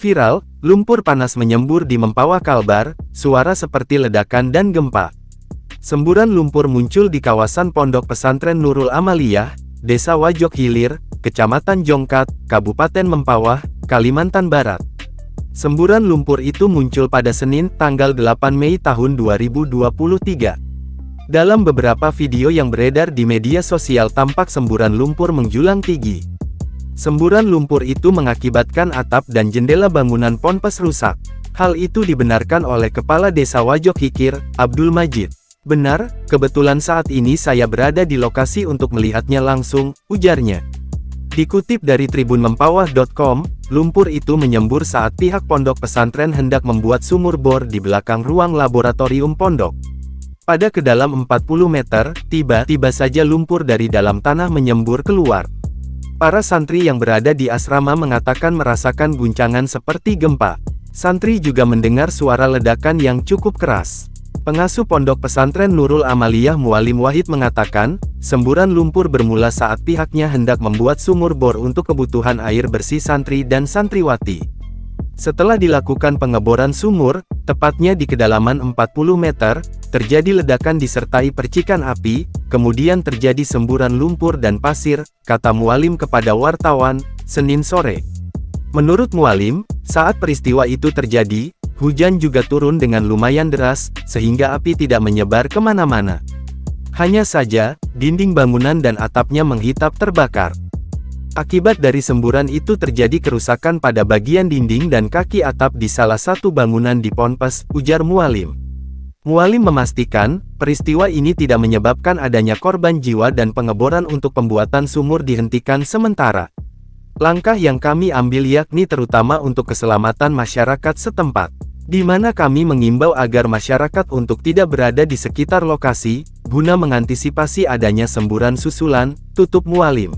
Viral, lumpur panas menyembur di Mempawah Kalbar, suara seperti ledakan dan gempa. Semburan lumpur muncul di kawasan Pondok Pesantren Nurul Amaliyah, Desa Wajok Hilir, Kecamatan Jongkat, Kabupaten Mempawah, Kalimantan Barat. Semburan lumpur itu muncul pada Senin, tanggal 8 Mei tahun 2023. Dalam beberapa video yang beredar di media sosial tampak semburan lumpur menjulang tinggi. Semburan lumpur itu mengakibatkan atap dan jendela bangunan ponpes rusak. Hal itu dibenarkan oleh Kepala Desa Wajok Hikir, Abdul Majid. "Benar, kebetulan saat ini saya berada di lokasi untuk melihatnya langsung," ujarnya. Dikutip dari tribunmempawah.com, lumpur itu menyembur saat pihak pondok pesantren hendak membuat sumur bor di belakang ruang laboratorium pondok. Pada kedalam 40 meter, tiba-tiba saja lumpur dari dalam tanah menyembur keluar. Para santri yang berada di asrama mengatakan merasakan guncangan seperti gempa. Santri juga mendengar suara ledakan yang cukup keras. Pengasuh Pondok Pesantren Nurul Amaliyah Mualim Wahid mengatakan, semburan lumpur bermula saat pihaknya hendak membuat sumur bor untuk kebutuhan air bersih santri dan santriwati. Setelah dilakukan pengeboran sumur, tepatnya di kedalaman 40 meter, terjadi ledakan disertai percikan api, kemudian terjadi semburan lumpur dan pasir, kata Mualim kepada wartawan, Senin sore. Menurut Mualim, saat peristiwa itu terjadi, hujan juga turun dengan lumayan deras, sehingga api tidak menyebar kemana-mana. Hanya saja, dinding bangunan dan atapnya menghitap terbakar. Akibat dari semburan itu terjadi kerusakan pada bagian dinding dan kaki atap di salah satu bangunan di ponpes, ujar Mualim. Mualim memastikan, peristiwa ini tidak menyebabkan adanya korban jiwa dan pengeboran untuk pembuatan sumur dihentikan sementara. Langkah yang kami ambil yakni terutama untuk keselamatan masyarakat setempat, di mana kami mengimbau agar masyarakat untuk tidak berada di sekitar lokasi, guna mengantisipasi adanya semburan susulan, tutup Mualim.